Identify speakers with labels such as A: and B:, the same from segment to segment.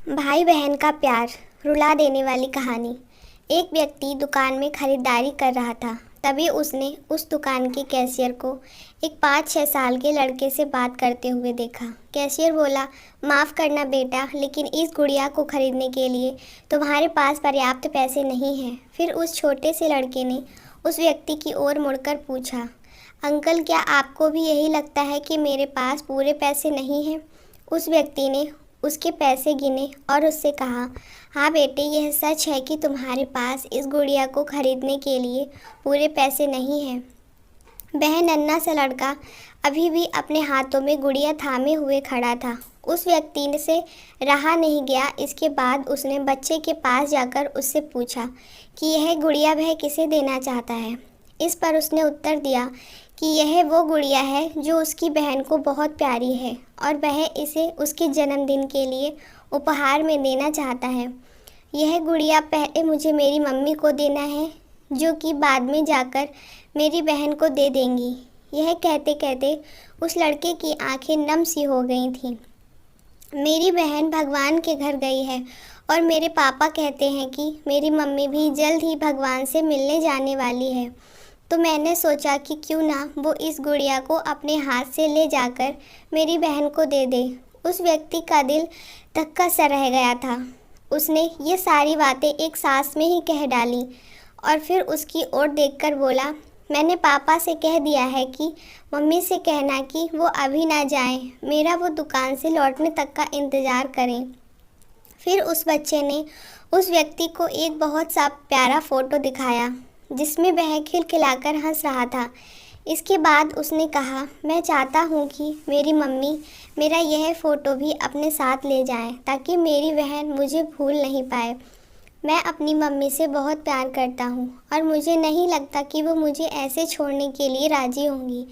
A: भाई बहन का प्यार, रुला देने वाली कहानी। एक व्यक्ति दुकान में खरीदारी कर रहा था। तभी उसने उस दुकान के कैशियर को एक 5-6 साल के लड़के से बात करते हुए देखा। कैशियर बोला, माफ़ करना बेटा, लेकिन इस गुड़िया को खरीदने के लिए तुम्हारे पास पर्याप्त पैसे नहीं हैं। फिर उस छोटे से लड़के ने उस व्यक्ति की ओर मुड़कर पूछा, अंकल, क्या आपको भी यही लगता है कि मेरे पास पूरे पैसे नहीं हैं? उस व्यक्ति ने उसके पैसे गिने और उससे कहा, हाँ बेटे, यह सच है कि तुम्हारे पास इस गुड़िया को खरीदने के लिए पूरे पैसे नहीं हैं। वह नन्हा सा लड़का अभी भी अपने हाथों में गुड़िया थामे हुए खड़ा था। उस व्यक्ति से रहा नहीं गया। इसके बाद उसने बच्चे के पास जाकर उससे पूछा कि यह गुड़िया वह किसे देना चाहता है। इस पर उसने उत्तर दिया कि यह वो गुड़िया है जो उसकी बहन को बहुत प्यारी है और वह इसे उसके जन्मदिन के लिए उपहार में देना चाहता है। यह गुड़िया पहले मुझे मेरी मम्मी को देना है, जो कि बाद में जाकर मेरी बहन को दे देंगी। यह कहते कहते उस लड़के की आंखें नम सी हो गई थीं। मेरी बहन भगवान के घर गई है और मेरे पापा कहते हैं कि मेरी मम्मी भी जल्द ही भगवान से मिलने जाने वाली है। तो मैंने सोचा कि क्यों ना वो इस गुड़िया को अपने हाथ से ले जाकर मेरी बहन को दे दे। उस व्यक्ति का दिल धक्का सा रह गया था। उसने ये सारी बातें एक सांस में ही कह डाली और फिर उसकी ओर देखकर बोला, मैंने पापा से कह दिया है कि मम्मी से कहना कि वो अभी ना जाएं, मेरा वो दुकान से लौटने तक का इंतज़ार करें। फिर उस बच्चे ने उस व्यक्ति को एक बहुत सा प्यारा फ़ोटो दिखाया जिसमें वह खिलखिलाकर हंस रहा था। इसके बाद उसने कहा, मैं चाहता हूँ कि मेरी मम्मी मेरा यह फ़ोटो भी अपने साथ ले जाएं, ताकि मेरी बहन मुझे भूल नहीं पाए। मैं अपनी मम्मी से बहुत प्यार करता हूँ और मुझे नहीं लगता कि वो मुझे ऐसे छोड़ने के लिए राज़ी होंगी,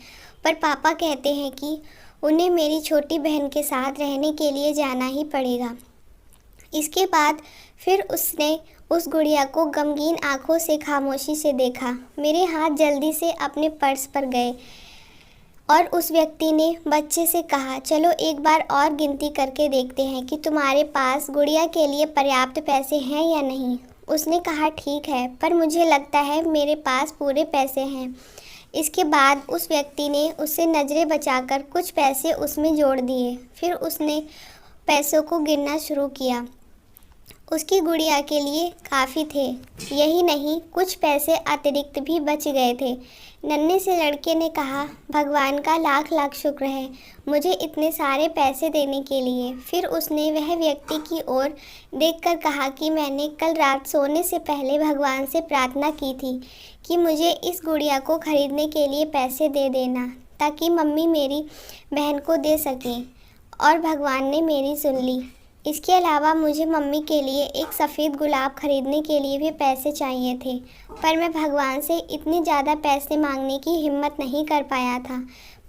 A: पर पापा कहते हैं कि उन्हें मेरी छोटी बहन के साथ रहने के लिए जाना ही पड़ेगा। इसके बाद फिर उसने उस गुड़िया को गमगीन आंखों से खामोशी से देखा। मेरे हाथ जल्दी से अपने पर्स पर गए और उस व्यक्ति ने बच्चे से कहा, चलो एक बार और गिनती करके देखते हैं कि तुम्हारे पास गुड़िया के लिए पर्याप्त पैसे हैं या नहीं। उसने कहा, ठीक है, पर मुझे लगता है मेरे पास पूरे पैसे हैं। इसके बाद उस व्यक्ति ने उससे नज़रें बचाकर कुछ पैसे उसमें जोड़ दिए। फिर उसने पैसों को गिनना शुरू किया। उसकी गुड़िया के लिए काफ़ी थे। यही नहीं, कुछ पैसे अतिरिक्त भी बच गए थे। नन्हे से लड़के ने कहा, भगवान का लाख लाख शुक्र है मुझे इतने सारे पैसे देने के लिए। फिर उसने वह व्यक्ति की ओर देखकर कहा कि मैंने कल रात सोने से पहले भगवान से प्रार्थना की थी कि मुझे इस गुड़िया को खरीदने के लिए पैसे दे देना, ताकि मम्मी मेरी बहन को दे सकें, और भगवान ने मेरी सुन ली। इसके अलावा मुझे मम्मी के लिए एक सफ़ेद गुलाब खरीदने के लिए भी पैसे चाहिए थे, पर मैं भगवान से इतने ज़्यादा पैसे मांगने की हिम्मत नहीं कर पाया था।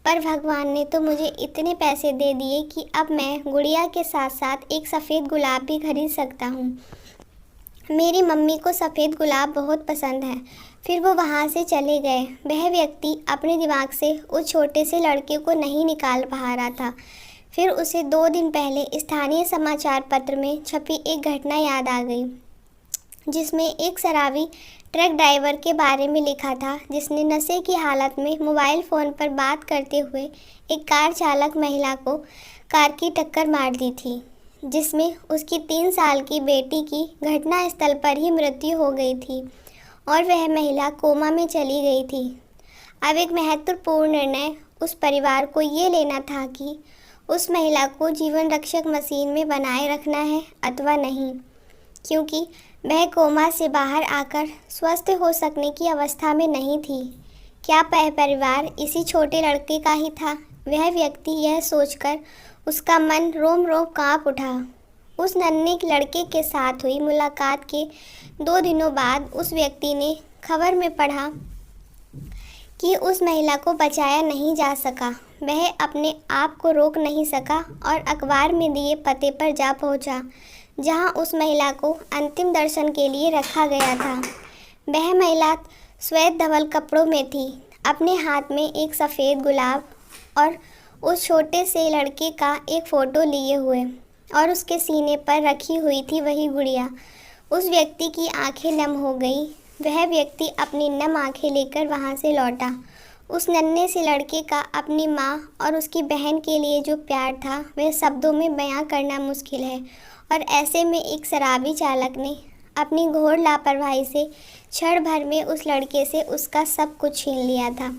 A: पर भगवान ने तो मुझे इतने पैसे दे दिए कि अब मैं गुड़िया के साथ साथ एक सफ़ेद गुलाब भी खरीद सकता हूँ। मेरी मम्मी को सफ़ेद गुलाब बहुत पसंद है। फिर वो वहाँ से चले गए। वह व्यक्ति अपने दिमाग से उस छोटे से लड़के को नहीं निकाल पा रहा था। फिर उसे 2 दिन पहले स्थानीय समाचार पत्र में छपी एक घटना याद आ गई, जिसमें एक शराबी ट्रक ड्राइवर के बारे में लिखा था, जिसने नशे की हालत में मोबाइल फ़ोन पर बात करते हुए एक कार चालक महिला को कार की टक्कर मार दी थी, जिसमें उसकी 3 साल की बेटी की घटनास्थल पर ही मृत्यु हो गई थी और वह महिला कोमा में चली गई थी। अब एक महत्वपूर्ण निर्णय उस परिवार को ये लेना था कि उस महिला को जीवन रक्षक मशीन में बनाए रखना है अथवा नहीं, क्योंकि वह कोमा से बाहर आकर स्वस्थ हो सकने की अवस्था में नहीं थी। क्या परिवार इसी छोटे लड़के का ही था? वह व्यक्ति यह सोचकर उसका मन रोम रोम काँप उठा। उस नन्हे लड़के के साथ हुई मुलाकात के 2 दिनों बाद उस व्यक्ति ने खबर में पढ़ा कि उस महिला को बचाया नहीं जा सका। वह अपने आप को रोक नहीं सका और अखबार में दिए पते पर जा पहुंचा, जहां उस महिला को अंतिम दर्शन के लिए रखा गया था। वह महिला श्वेत धवल कपड़ों में थी, अपने हाथ में एक सफ़ेद गुलाब और उस छोटे से लड़के का एक फ़ोटो लिए हुए। और उसके सीने पर रखी हुई थी वही गुड़िया। उस व्यक्ति की आंखें नम हो गई। वह व्यक्ति अपनी नम आंखें लेकर वहां से लौटा। उस नन्हे से लड़के का अपनी माँ और उसकी बहन के लिए जो प्यार था वह शब्दों में बयां करना मुश्किल है। और ऐसे में एक शराबी चालक ने अपनी घोर लापरवाही से क्षण भर में उस लड़के से उसका सब कुछ छीन लिया था।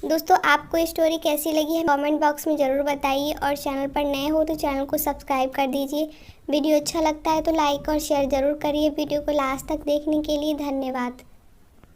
A: दोस्तों, आपको ये स्टोरी कैसी लगी है कमेंट बॉक्स में ज़रूर बताइए, और चैनल पर नए हो तो चैनल को सब्सक्राइब कर दीजिए। वीडियो अच्छा लगता है तो लाइक और शेयर ज़रूर करिए। वीडियो को लास्ट तक देखने के लिए धन्यवाद।